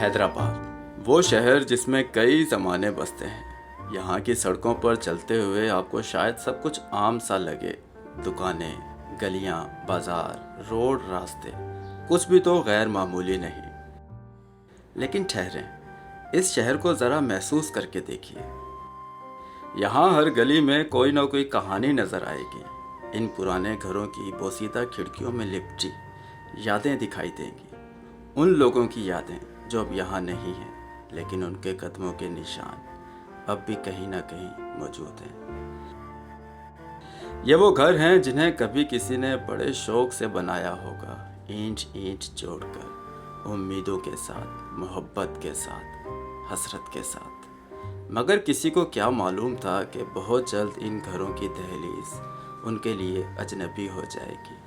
हैदराबाद, वो शहर जिसमें कई ज़माने बसते हैं। यहाँ की सड़कों पर चलते हुए आपको शायद सब कुछ आम सा लगे। दुकानें, गलियाँ, बाज़ार, रोड, रास्ते, कुछ भी तो गैर मामूली नहीं। लेकिन ठहरें, इस शहर को ज़रा महसूस करके देखिए। यहाँ हर गली में कोई ना कोई कहानी नज़र आएगी। इन पुराने घरों की पोशीदा खिड़कियों में लिपटी यादें दिखाई देंगी। उन लोगों की यादें जो अब यहाँ नहीं हैं, लेकिन उनके कदमों के निशान अब भी कहीं ना कहीं मौजूद हैं। ये वो घर हैं जिन्हें कभी किसी ने बड़े शौक से बनाया होगा, ईंट ईंट जोड़कर, उम्मीदों के साथ, मोहब्बत के साथ, हसरत के साथ। मगर किसी को क्या मालूम था कि बहुत जल्द इन घरों की दहलीज उनके लिए अजनबी हो जाएगी।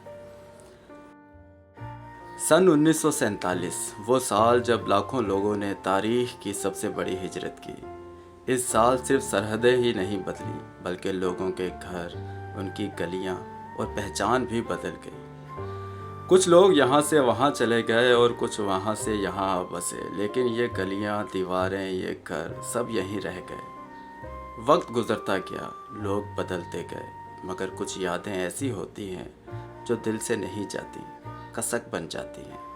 सन 1947, वो साल जब लाखों लोगों ने तारीख की सबसे बड़ी हिजरत की। इस साल सिर्फ सरहदें ही नहीं बदली, बल्कि लोगों के घर, उनकी गलियां और पहचान भी बदल गई। कुछ लोग यहाँ से वहाँ चले गए और कुछ वहाँ से यहाँ बसे, लेकिन ये गलियां, दीवारें, ये घर सब यहीं रह गए। वक्त गुजरता गया, लोग बदलते गए, मगर कुछ यादें ऐसी होती हैं जो दिल से नहीं जाती, कसक बन जाती हैं।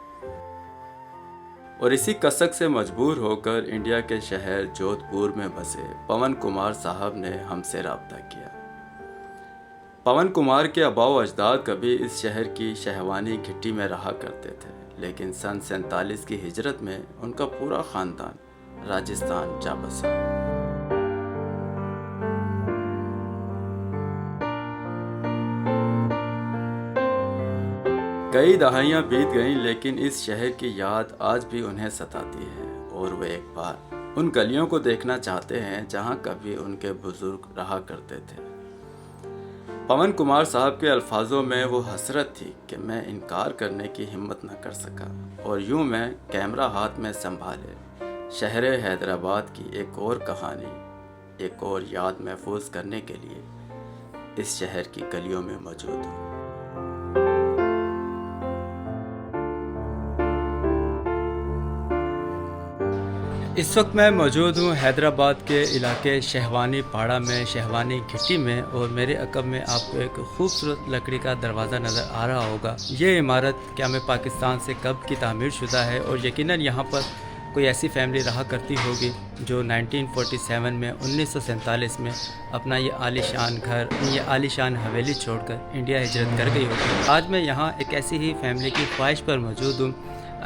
और इसी कसक से मजबूर होकर इंडिया के शहर जोधपुर में बसे पवन कुमार साहब ने हमसे राब्ता किया। पवन कुमार के आबाओ अजदाद कभी इस शहर की शहवानी घिट्टी में रहा करते थे, लेकिन सन 47 की हिजरत में उनका पूरा ख़ानदान राजस्थान जा बसा। कई दहाइयाँ बीत गईं, लेकिन इस शहर की याद आज भी उन्हें सताती है और वे एक बार उन गलियों को देखना चाहते हैं जहाँ कभी उनके बुजुर्ग रहा करते थे। पवन कुमार साहब के अल्फाजों में वो हसरत थी कि मैं इनकार करने की हिम्मत न कर सका, और यूं मैं कैमरा हाथ में संभाले शहर हैदराबाद की एक और कहानी, एक और याद महफूज करने के लिए इस शहर की गलियों में मौजूद हूँ। इस वक्त मैं मौजूद हूँ हैदराबाद के इलाके शहवानी पाड़ा में, शहवानी घिट्टी में, और मेरे अक़ब में आपको एक खूबसूरत लकड़ी का दरवाज़ा नज़र आ रहा होगा। ये इमारत क्या में पाकिस्तान से कब की तामीर शुदा है, और यकीनन यहाँ पर कोई ऐसी फैमिली रहा करती होगी जो 1947 में 1947 में अपना ये आलीशान घर, ये आलीशान हवेली छोड़कर इंडिया हिजरत कर गई होगी। आज मैं यहाँ एक ऐसी ही फैमिली की ख्वाहिश पर मौजूद हूँ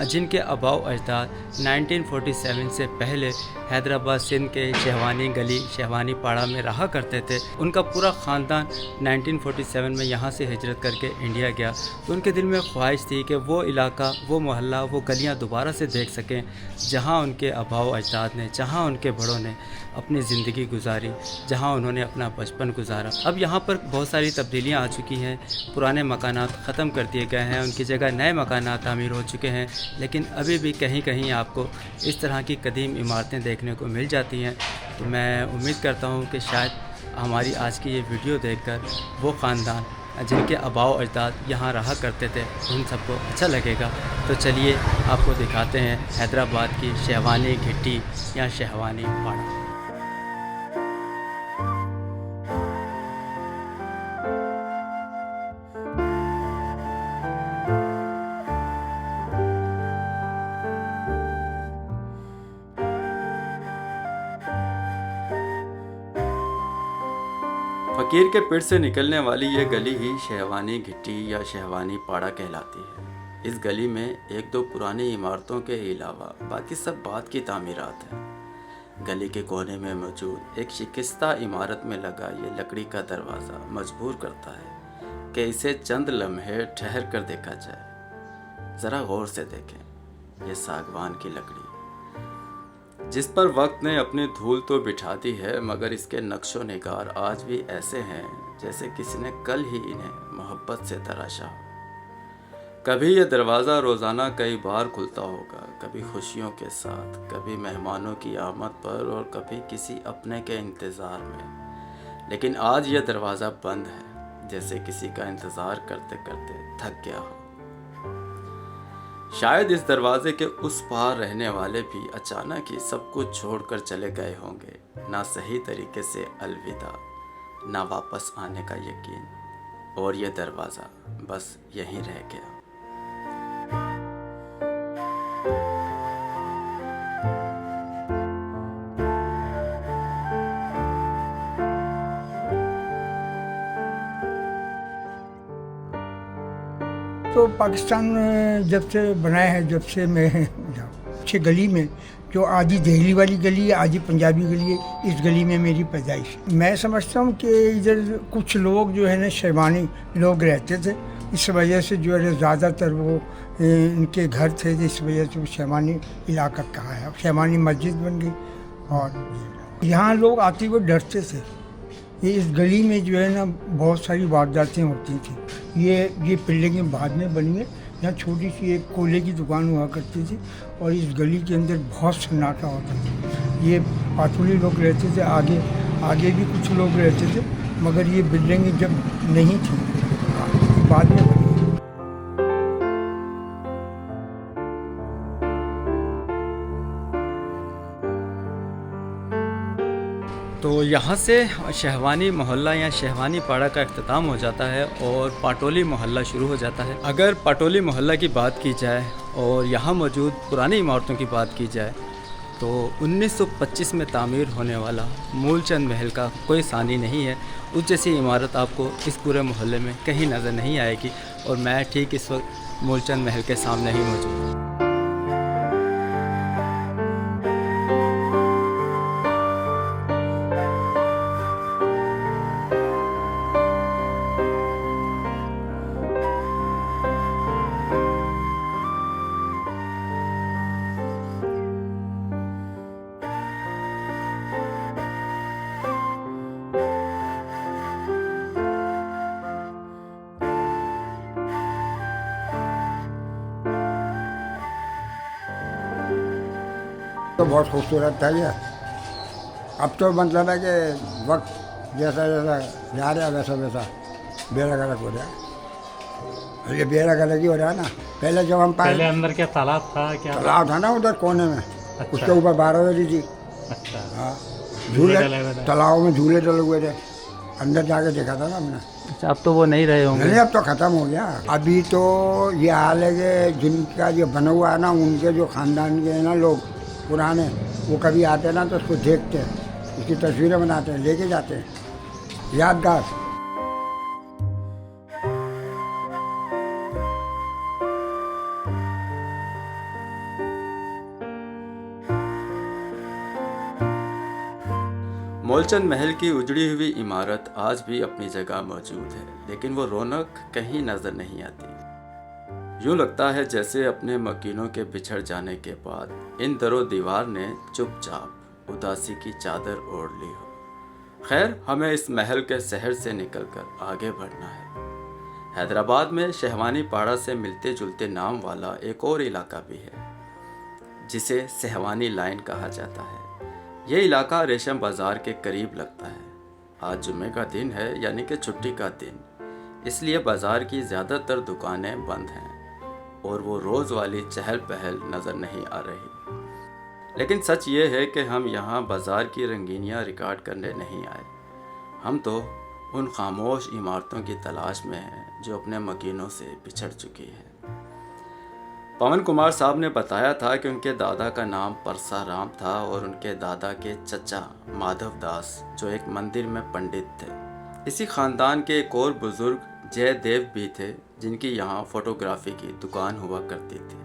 जिनके आबाओ अजदाद 1947 से पहले हैदराबाद सिंध के शहवानी गली, शहवानी पाड़ा में रहा करते थे। उनका पूरा ख़ानदान 1947 में यहाँ से हिजरत करके इंडिया गया, तो उनके दिल में ख्वाहिश थी कि वो इलाका, वो मोहल्ला, वो गलियाँ दोबारा से देख सकें जहाँ उनके आबाओ अजदाद ने, जहाँ उनके बड़ों ने अपनी ज़िंदगी गुजारी, जहाँ उन्होंने अपना बचपन गुजारा। अब यहाँ पर बहुत सारी तब्दीलियाँ आ चुकी हैं, पुराने मकानात ख़त्म कर दिए गए हैं, उनकी जगह नए मकानात तामीर हो चुके हैं, लेकिन अभी भी कहीं कहीं आपको इस तरह की कदीम इमारतें देखने को मिल जाती हैं। तो मैं उम्मीद करता हूँ कि शायद हमारी आज की ये वीडियो देखकर वो ख़ानदान जिनके आबाओ अजदाद यहाँ रहा करते थे उन सबको अच्छा लगेगा। तो चलिए आपको दिखाते हैं हैदराबाद की शहवानी घिट्टी या शहवानी पाड़ा। फकीर के पेट से निकलने वाली ये गली ही शहवानी घिट्टी या शहवानी पाड़ा कहलाती है। इस गली में एक दो पुरानी इमारतों के अलावा बाकी सब बाद की तामीरात हैं। गली के कोने में मौजूद एक शिकस्ता इमारत में लगा ये लकड़ी का दरवाज़ा मजबूर करता है कि इसे चंद लम्हे ठहर कर देखा जाए। ज़रा गौर से देखें, ये सागवान की लकड़ी जिस पर वक्त ने अपनी धूल तो बिठा दी है, मगर इसके नक्शो निगार आज भी ऐसे हैं जैसे किसी ने कल ही इन्हें मोहब्बत से तराशा हो। कभी यह दरवाज़ा रोज़ाना कई बार खुलता होगा, कभी खुशियों के साथ, कभी मेहमानों की आमद पर, और कभी किसी अपने के इंतज़ार में। लेकिन आज यह दरवाज़ा बंद है, जैसे किसी का इंतज़ार करते करते थक गया हो। शायद इस दरवाजे के उस पार रहने वाले भी अचानक ही सब कुछ छोड़कर चले गए होंगे, ना सही तरीके से अलविदा, ना वापस आने का यकीन, और ये दरवाज़ा बस यहीं रह गया। तो पाकिस्तान जब से बनाया है, जब से मैं अच्छे गली में, जो आधी दिल्ली वाली गली है, आधी पंजाबी गली है, इस गली में मेरी पैदाइश। मैं समझता हूँ कि इधर कुछ लोग जो है ना शेरवानी लोग रहते थे, इस वजह से जो है ज़्यादातर वो इनके घर थे, इस वजह से वो शेरवानी इलाका कहा है। शेरवानी मस्जिद बन गई और यहाँ लोग आते हुए डरते थे। ये इस गली में जो है ना बहुत सारी वारदातें होती थी। ये बिल्डिंगें बाद में बनी है। यहाँ छोटी सी एक कोयले की दुकान हुआ करती थी और इस गली के अंदर बहुत सन्नाटा होता था। ये पातुली लोग रहते थे, आगे भी कुछ लोग रहते थे, मगर ये बिल्डिंगें जब नहीं थी, बाद में बनी। तो यहाँ से शहवानी मोहल्ला या शहवानी पाड़ा का अख्ताम हो जाता है और पाटोली मोहल्ला शुरू हो जाता है। अगर पाटोली मोहल्ला की बात की जाए और यहाँ मौजूद पुरानी इमारतों की बात की जाए तो 1925 में तामीर होने वाला मूलचंद महल का कोई सानी नहीं है। उस जैसी इमारत आपको इस पूरे मोहल्ले में कहीं नज़र नहीं आएगी और मैं ठीक इस वक्त मूलचंद महल के सामने ही मौजूद हूँ। तो बहुत खूबसूरत था ये। अब तो मतलब है कि वक्त जैसा जैसा जा रहा है वैसा वैसा बेड़ा गलत हो रहा है। ये बेड़ा गलत ही हो रहा है ना। पहले जब हम पहले अंदर क्या तालाब था? क्या तालाब था ना उधर कोने में। अच्छा। उसके ऊपर 12 बजी थी। अच्छा। हाँ, झूले तालाब में झूले डले हुए थे। अंदर जाके देखा था ना हमने। अच्छा, अब तो वो नहीं रहे होंगे? नहीं, अब तो ख़त्म हो गया। अभी तो ये हाल है कि जिनका जो बना हुआ है ना, उनके जो ख़ानदान के हैं ना लोग पुराने, वो कभी आते ना तो उसको देखते हैं, उसकी तस्वीरें बनाते हैं, लेके जाते हैं यादगार। मूलचंद महल की उजड़ी हुई इमारत आज भी अपनी जगह मौजूद है, लेकिन वो रौनक कहीं नजर नहीं आती। यूँ लगता है जैसे अपने मकीनों के बिछड़ जाने के बाद इन दरो दीवार ने चुपचाप उदासी की चादर ओढ़ ली हो। खैर, हमें इस महल के शहर से निकलकर आगे बढ़ना है। हैदराबाद में शहवानी पाड़ा से मिलते जुलते नाम वाला एक और इलाका भी है, जिसे सहवानी लाइन कहा जाता है। यह इलाका रेशम बाज़ार के करीब लगता है। आज जुम्मे का दिन है, यानी कि छुट्टी का दिन, इसलिए बाज़ार की ज़्यादातर दुकानें बंद हैं और वो रोज़ वाली चहल पहल नज़र नहीं आ रही। लेकिन सच ये है कि हम यहाँ बाज़ार की रंगीनियाँ रिकॉर्ड करने नहीं आए। हम तो उन खामोश इमारतों की तलाश में हैं जो अपने मकीनों से बिछड़ चुकी हैं। पवन कुमार साहब ने बताया था कि उनके दादा का नाम परसाराम था और उनके दादा के चचा माधव दास जो एक मंदिर में पंडित थे। इसी ख़ानदान के एक और बुज़ुर्ग जयदेव भी थे, जिनकी यहाँ फ़ोटोग्राफी की दुकान हुआ करती थी।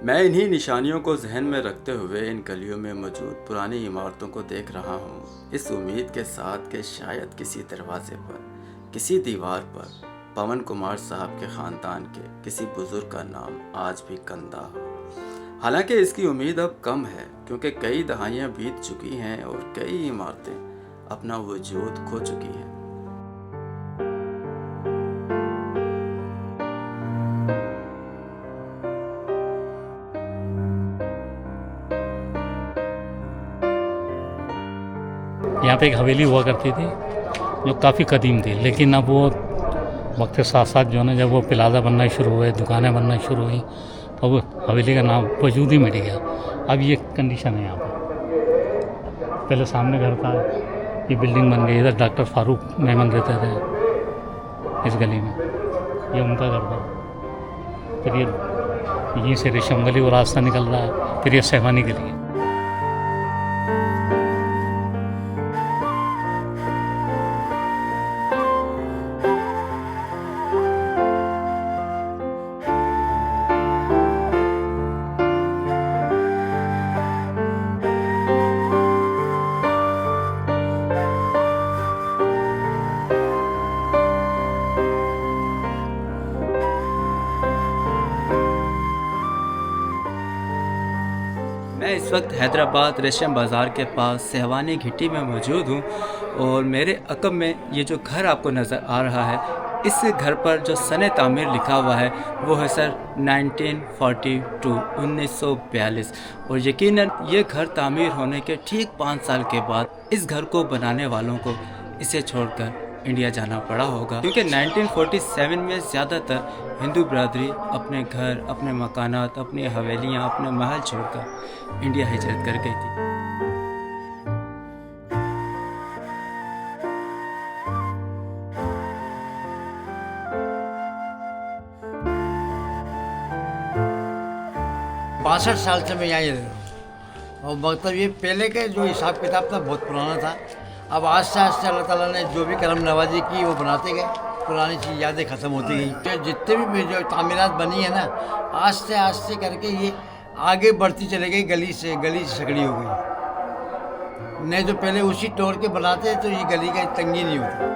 मैं इन्हीं निशानियों को जहन में रखते हुए इन गलियों में मौजूद पुरानी इमारतों को देख रहा हूँ, इस उम्मीद के साथ कि शायद किसी दरवाजे पर, किसी दीवार पर पवन कुमार साहब के ख़ानदान के किसी बुज़ुर्ग का नाम आज भी कंदा हो। हालांकि इसकी उम्मीद अब कम है, क्योंकि कई दहाइयाँ बीत चुकी हैं और कई इमारतें अपना वजूद खो चुकी हैं। यहाँ पे एक हवेली हुआ करती थी जो काफ़ी कदीम थी, लेकिन अब वो वक्त के साथ साथ जो है ना, जब वो प्लाजा बनना शुरू हुए, दुकानें बनना शुरू हुई, अब हवेली का नाम वजूद ही मिट गया। अब ये कंडीशन है यहाँ पर। पहले सामने घर था, ये बिल्डिंग बन गई, इधर डॉक्टर फारूक मेमन रहते थे इस गली में, ये उनका घर था। फिर ये यहीं से रेशम गली वो रास्ता निकल रहा है, फिर ये सहवानी गली है। मैं इस वक्त हैदराबाद रेशम बाज़ार के पास सहवानी घिट्टी में मौजूद हूँ और मेरे अकब में ये जो घर आपको नज़र आ रहा है, इस घर पर जो सन तामीर लिखा हुआ है वो है सर 1942 और यकीनन ये घर तामीर होने के ठीक 5 साल के बाद इस घर को बनाने वालों को इसे छोड़कर इंडिया जाना पड़ा होगा, क्योंकि 1947 में ज़्यादातर हिंदू बरादरी अपने घर, अपने मकानात, अपनी हवेलियाँ, अपने महल छोड़कर इंडिया हिजरत कर गई थी। बासठ साल से मैं यहीं रह रहा हूँ और मतलब ये पहले के जो हिसाब किताब था बहुत पुराना था। अब आस्ते आस्ते अल्लाह ताला ने जो भी करम नवाजी की वो बनाते गए, पुरानी चीज़ यादें ख़त्म होती गई। तो जितने भी जो तामीरात बनी है ना, आस्ते आस्ते करके ये आगे बढ़ती चली गई, गली से सकड़ी हो गई। नहीं तो पहले उसी तोड़ के बनाते तो ये गली का तंगी नहीं होती।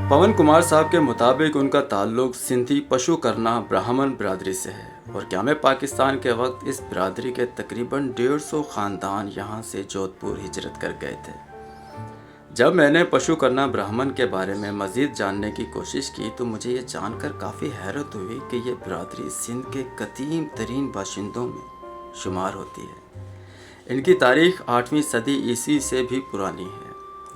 पवन कुमार साहब के मुताबिक उनका ताल्लुक सिंधी पशु करना ब्राह्मण बिरादरी से है और क़याम पाकिस्तान के वक्त इस बिरादरी के तकरीबन 150 ख़ानदान यहाँ से जोधपुर हिजरत कर गए थे। जब मैंने पशु करना ब्राह्मण के बारे में मज़ीद जानने की कोशिश की तो मुझे ये जानकर काफ़ी हैरत हुई कि ये बिरादरी सिंध के कदीम तरीन बाशिंदों में शुमार होती है। इनकी तारीख़ 8वीं सदी ईस्वी से भी पुरानी है।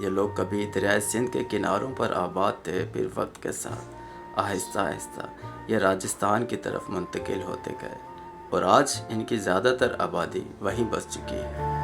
ये लोग कभी दरियाए सिंध के किनारों पर आबाद थे, फिर वक्त के साथ आहिस्ता आहिस्ता ये राजस्थान की तरफ मुंतकिल होते गए और आज इनकी ज़्यादातर आबादी वहीं बस चुकी है।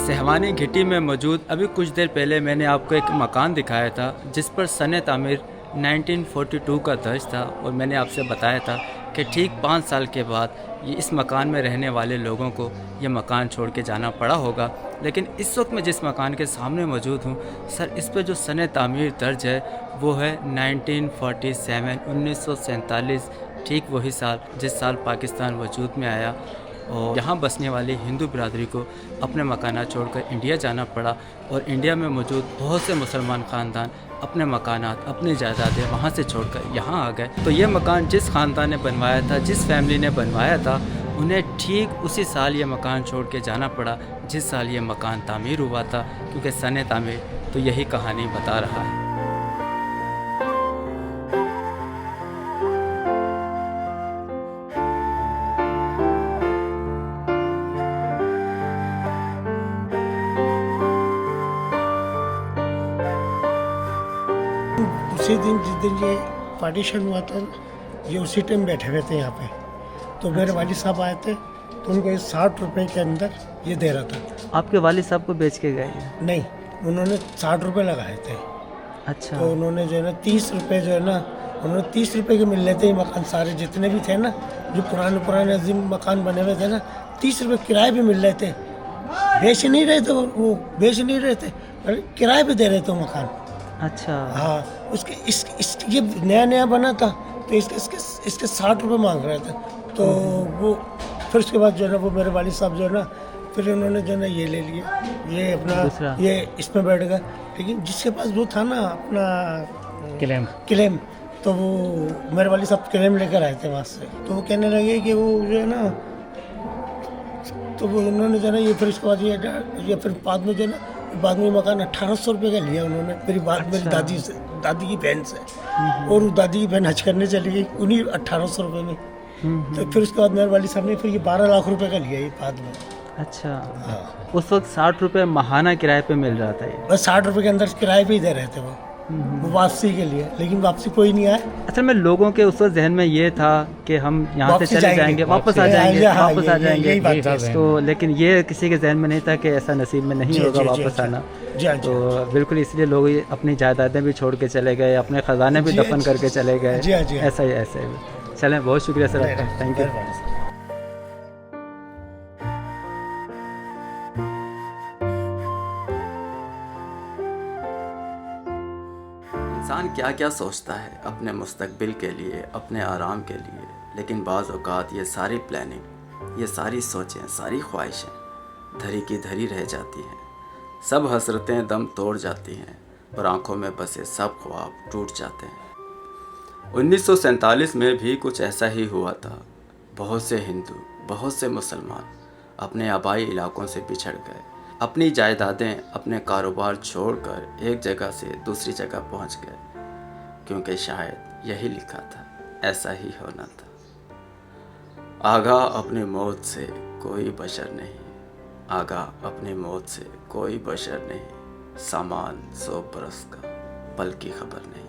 सहवानी घिट्टी में मौजूद अभी कुछ देर पहले मैंने आपको एक मकान दिखाया था जिस पर सन तामीर 1942 का दर्ज था और मैंने आपसे बताया था कि ठीक 5 साल के बाद ये इस मकान में रहने वाले लोगों को ये मकान छोड़ के जाना पड़ा होगा। लेकिन इस वक्त मैं जिस मकान के सामने मौजूद हूँ सर, इस पर जो सन तामीर दर्ज है वो है 1947 ठीक वही साल जिस साल पाकिस्तान वजूद में आया और यहाँ बसने वाली हिंदू बिरादरी को अपने मकानात छोड़कर इंडिया जाना पड़ा और इंडिया में मौजूद बहुत से मुसलमान ख़ानदान अपने मकानात, अपनी जायदादें वहाँ से छोड़कर यहाँ आ गए। तो ये मकान जिस ख़ानदान ने बनवाया था, जिस फैमिली ने बनवाया था, उन्हें ठीक उसी साल ये मकान छोड़ के जाना पड़ा जिस साल ये मकान तामीर हुआ था, क्योंकि सन तामीर तो यही कहानी बता रहा है। उसी दिन जिस दिन ये पार्टीशन हुआ था ये उसी टाइम बैठे हुए थे यहाँ पे। तो मेरे वालिद साहब आए थे तो उनको ये 60 रुपए के अंदर ये दे रहा था। आपके वालिद साहब को बेच के गए हैं? नहीं, उन्होंने 60 रुपए लगाए थे। अच्छा। तो उन्होंने जो है ना 30 रुपए जो है ना, उन्होंने 30 रुपए के मिल रहे थे। मकान सारे जितने भी थे ना, जो पुराने अजीम मकान बने हुए थे ना, 30 रुपए किराए भी मिल रहे थे। बेच नहीं रहे थे, वो बेच नहीं रहे थे, किराए पे दे रहे थे मकान। अच्छा। हाँ, उसके ये नया बना था तो इसके 60 रुपये मांग रहे थे। तो वो फिर उसके बाद जो है ना वो मेरे वालिद साहब जो है ना फिर उन्होंने जो है ना ये ले लिया, ये अपना ये इसमें बैठ गया। लेकिन जिसके पास वो था ना अपना क्लेम, तो वो मेरे वालिद साहब क्लेम लेकर आए थे वहाँ से। तो वो कहने लगे कि वो जो है ना, तो वो उन्होंने जो है ना ये फिर उसके बाद ये फिर बाद में जो है ना बाद में मकान 1800 रुपये का लिया उन्होंने मेरी दादी से, दादी की बहन से। और वो दादी की बहन हज करने चली गई उन्हीं 1800 रुपये में। तो फिर उसके बाद मेरे वाली साहब ने फिर ये 12 लाख रुपए का लिया ये बाद में। अच्छा। हाँ। उस वक्त 60 रुपये माहाना किराए पे मिल रहा था ये। बस 60 रुपये के अंदर किराए पे ही दे रहे थे वो वापसी के लिए, लेकिन वापसी कोई नहीं आया। असल में लोगों के उस वक्त जहन में ये था कि हम यहाँ से चले जाएंगे, वापस आ जाएंगे, वापस आ जाएंगे। तो लेकिन ये किसी के जहन में नहीं था कि ऐसा नसीब में नहीं होगा वापस आना। तो बिल्कुल इसलिए लोग अपनी जायदादें भी छोड़ के चले गए, अपने खजाने भी दफन करके चले गए। ऐसा ही ऐसे ही। चलें, बहुत शुक्रिया सर आपका, थैंक यू। इंसान क्या क्या सोचता है अपने मुस्तकबिल के लिए, अपने आराम के लिए, लेकिन बाज़ औक़ात ये सारी प्लानिंग, ये सारी सोचें, सारी ख्वाहिशें धरी की धरी रह जाती हैं। सब हसरतें दम तोड़ जाती हैं और आंखों में बसे सब ख्वाब टूट जाते हैं। 1947 में भी कुछ ऐसा ही हुआ था। बहुत से हिंदू, बहुत से मुसलमान अपने आबाई इलाकों से बिछड़ गए, अपनी जायदादें, अपने कारोबार छोड़कर एक जगह से दूसरी जगह पहुंच गए, क्योंकि शायद यही लिखा था, ऐसा ही होना था। आगाह अपनी मौत से कोई बशर नहीं, आगाह अपनी मौत से कोई बशर नहीं, सामान 100 बरस का, पल की खबर नहीं।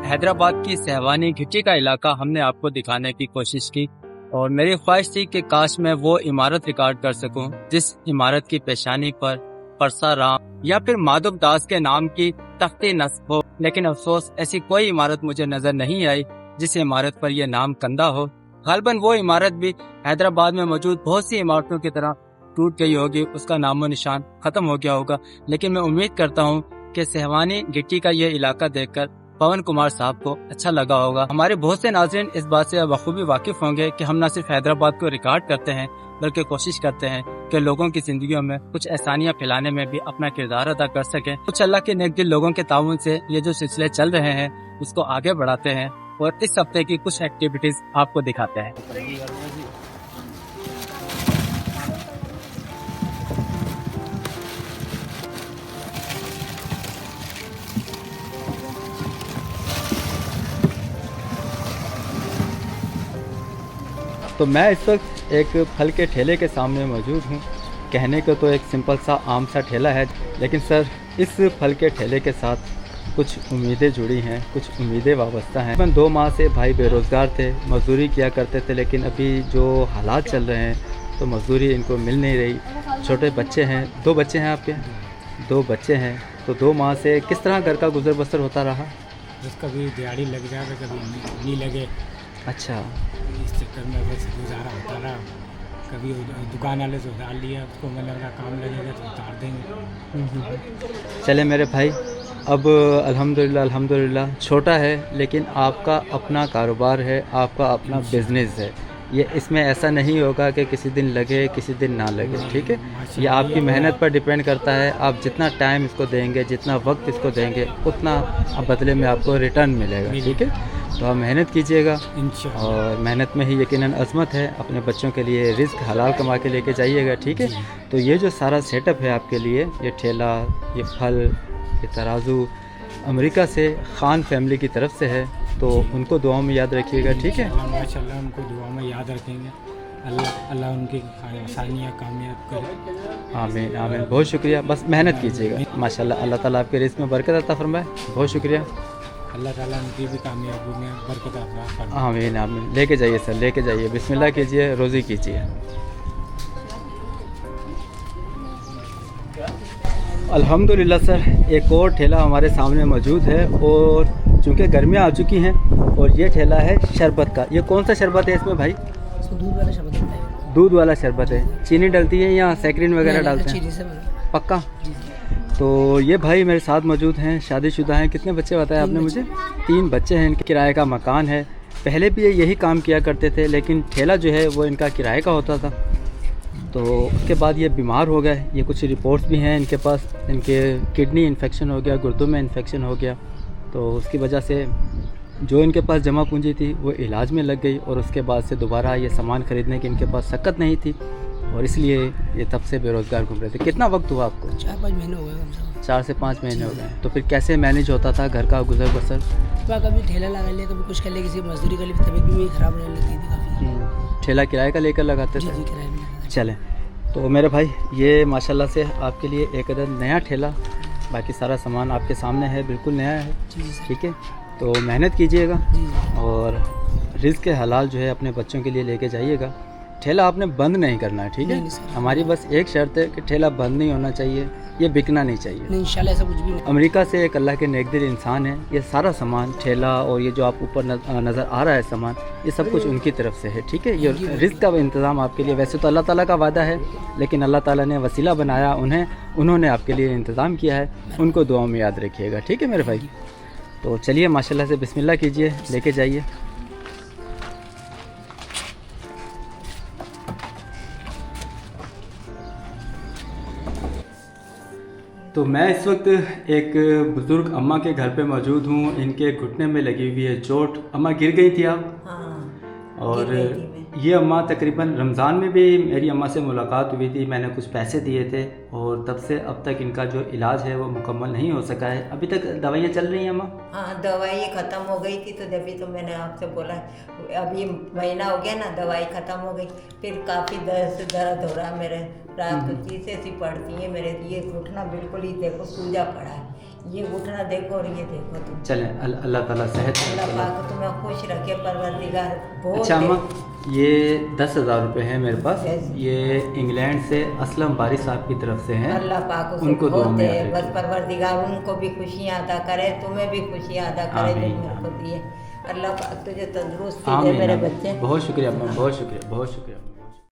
हैदराबाद की सहवानी घिट्टी का इलाका हमने आपको दिखाने की कोशिश की और मेरी ख्वाहिश थी कि काश मैं वो इमारत रिकॉर्ड कर सकूं जिस इमारत की पेशानी पर परसाराम या फिर माधव दास के नाम की तख्ती नस्ब हो। लेकिन अफसोस ऐसी कोई इमारत मुझे नजर नहीं आई जिस इमारत पर यह नाम कंदा हो। गालबन वो इमारत भी हैदराबाद में मौजूद बहुत सी इमारतों की तरह टूट गई होगी, उसका नामो निशान खत्म हो गया होगा। लेकिन मैं उम्मीद करता हूँ कि सहवानी घिट्टी का ये इलाका देखकर पवन कुमार साहब को अच्छा लगा होगा। हमारे बहुत से नाज़रीन इस बात से बखूबी वाकिफ होंगे कि हम न सिर्फ हैदराबाद को रिकॉर्ड करते हैं बल्कि कोशिश करते हैं कि लोगों की जिंदगियों में कुछ एहसानियां फैलाने में भी अपना किरदार अदा कर सकें। कुछ अल्लाह के नेक दिल लोगों के ताउन से ये जो सिलसिले चल रहे हैं उसको आगे बढ़ाते हैं और इस हफ्ते की कुछ एक्टिविटीज आपको दिखाते हैं। तो मैं इस वक्त एक फल के ठेले के सामने मौजूद हूँ। कहने को तो एक सिंपल सा आम सा ठेला है, लेकिन सर इस फल के ठेले के साथ कुछ उम्मीदें जुड़ी हैं, कुछ उम्मीदें वाबस्ता हैं। 2 माह से भाई बेरोज़गार थे, मजदूरी किया करते थे, लेकिन अभी जो हालात चल रहे हैं तो मजदूरी इनको मिल नहीं रही। छोटे बच्चे हैं, 2 बच्चे हैं आपके? 2 बच्चे हैं। तो 2 माह से किस तरह घर का गुजर बसर होता रहा? बस कभी दिहाड़ी लग जाए, कभी नहीं लगे। अच्छा, इस चक्कर में बस गुजारा होता रहा। कभी दुकान वाले से उधार लिया, उसको मैंने अपना काम लगेगा तो उतार देंगे। चले मेरे भाई, अब अल्हम्दुलिल्लाह छोटा है लेकिन आपका अपना कारोबार है, आपका अपना बिजनेस है। ये इसमें ऐसा नहीं होगा कि किसी दिन लगे किसी दिन ना लगे, ठीक है। ये आपकी मेहनत पर डिपेंड करता है। आप जितना टाइम इसको देंगे, जितना वक्त इसको देंगे, उतना बदले में आपको रिटर्न मिलेगा, ठीक है। तो आप मेहनत कीजिएगा और मेहनत में ही यकीनन अज़मत है। अपने बच्चों के लिए रिस्क हलाल कमा के लेके जाइएगा, ठीक है। तो ये जो सारा सेटअप है आपके लिए, ये ठेला, ये फल, ये तराजू अमेरिका से खान फैमिली की तरफ से है, तो उनको दुआओं में याद रखिएगा, ठीक है। माशाल्लाह उनको दुआ में याद रखेंगे। अल्लाह उनकी आसानियाँ कामयाब करे। आमीन आमीन। बहुत शुक्रिया, बस मेहनत कीजिएगा। माशाल्लाह, अल्लाह ताला आपके रिस्क में बरकत अता फरमाए। बहुत शुक्रिया। अल्लाह ताला उनकी भी कामयाबी में बरकत अता फरमाए। आमीन आमीन। लेके जाइए सर, लेके जाइए, बिस्मिल्लाह कीजिए, रोज़ी कीजिए। अल्हम्दुलिल्लाह सर, एक और ठेला हमारे सामने मौजूद है और चूँकि गर्मियाँ आ चुकी हैं और ये ठेला है शरबत का। ये कौन सा शरबत है इसमें भाई? दूध वाला शरबत है। दूध वाला शरबत है। चीनी डलती है या सैकरीन वगैरह डालते हैं? चीनी से बना। पक्का। तो ये भाई मेरे साथ मौजूद हैं, शादीशुदा हैं। कितने बच्चे बताया आपने मुझे? 3 बच्चे हैं। इनके किराए का मकान है। पहले भी ये यही काम किया करते थे, लेकिन ठेला जो है वो इनका किराए का होता था। तो उसके बाद ये बीमार हो गए। ये कुछ रिपोर्ट्स भी हैं इनके पास, इनके किडनी इन्फेक्शन हो गया, गुर्दों में इन्फेक्शन हो गया। तो उसकी वजह से जो इनके पास जमा पूंजी थी वो इलाज में लग गई, और उसके बाद से दोबारा ये सामान ख़रीदने की इनके पास सकत नहीं थी, और इसलिए ये तब से बेरोज़गार घूम रहे थे। कितना वक्त हुआ आपको? 4-5 महीने हो गए कम से कम। 4 से 5 महीने हो गए। तो फिर कैसे मैनेज होता था घर का गुजर बसर? कभी ठेला लगा लिया, कभी कुछ कर लिया, किसी मजदूरी कर ली, तबीयत भी मेरी ख़राब रहने लगी थी काफ़ी। ठेला किराए का लेकर लगाते जी थे? जी, किराए में लगा। चलें, तो मेरे भाई ये माशाल्लाह से आपके लिए एक अदद नया ठेला, बाकी सारा सामान आपके सामने है, बिल्कुल नया है। जी जी सर। ठीक है, तो मेहनत कीजिएगा जी जी। और रिज़्क़ हलाल जो है अपने बच्चों के लिए लेके जाइएगा। ठेला आपने बंद नहीं करना है, ठीक है? नहीं सर। हमारी बस एक शर्त है कि ठेला बंद नहीं होना चाहिए, ये बिकना नहीं चाहिए। नहीं, इंशाल्लाह ऐसा कुछ भी नहीं। अमेरिका से एक अल्लाह के नेकदिल इंसान है। ये सारा सामान ठेला और ये जो आप ऊपर नज़र आ रहा है सामान, ये सब कुछ उनकी तरफ से है, ठीक है? ये रिज़्क़ का इंतज़ाम आपके लिए, वैसे तो अल्लाह ताला का वादा है, लेकिन अल्लाह ताला ने वसीला बनाया उन्होंने आपके लिए इंतज़ाम किया है। उनको दुआ में याद रखिएगा, ठीक है मेरे भाई? तो चलिए माशाल्लाह से बिस्मिल्लाह कीजिए, लेके जाइए। तो मैं इस वक्त एक बुज़ुर्ग अम्मा के घर पे मौजूद हूँ। इनके घुटने में लगी हुई है चोट। अम्मा गिर गई थी आप? हाँ, और गिर गई थी मैं। ये अम्मा तकरीबन रमज़ान में भी मेरी अम्मा से मुलाकात हुई थी, मैंने कुछ पैसे दिए थे, और तब से अब तक इनका जो इलाज है वो मुकम्मल नहीं हो सका है। अभी तक दवाइयाँ चल रही हैं अम्मा? हाँ, दवाई ख़त्म हो गई थी, तो तभी तो मैंने आपसे बोला। अभी महीना हो गया ना, दवाई ख़त्म हो गई, फिर काफ़ी दर्द हो रहा है मेरे। रात को चीसें सी पड़ती हैं मेरे। ये घुटना बिल्कुल ही देखो सूजा पड़ा है, ये घुटना देखो और ये देखो तुम। चलें, अल्लाह ताला सेहत अल्लाह पाक तुम्हें खुश रखे, परवरदिगार। बहुत अच्छा अम्मा, ये 10,000 रुपये हैं मेरे पास, Yes. ये इंग्लैंड से असलम बारी साहब की तरफ से हैं। अल्लाह पाक उसे उनको दुआ बहुत में दे, याद बस रखिए। परवरदिगार उनको भी खुशियाँ अदा करे, तुम्हें भी खुशियाँ अदा करे जो आमीन। मेरे को दिए। अल्लाह पाक तुझे तंदुरुस्ती दे आमीन, मेरे आमीन। बच्चे। बहुत शुक्रिया अम्मा, बहुत शुक्रिया, बहुत शुक्रिया।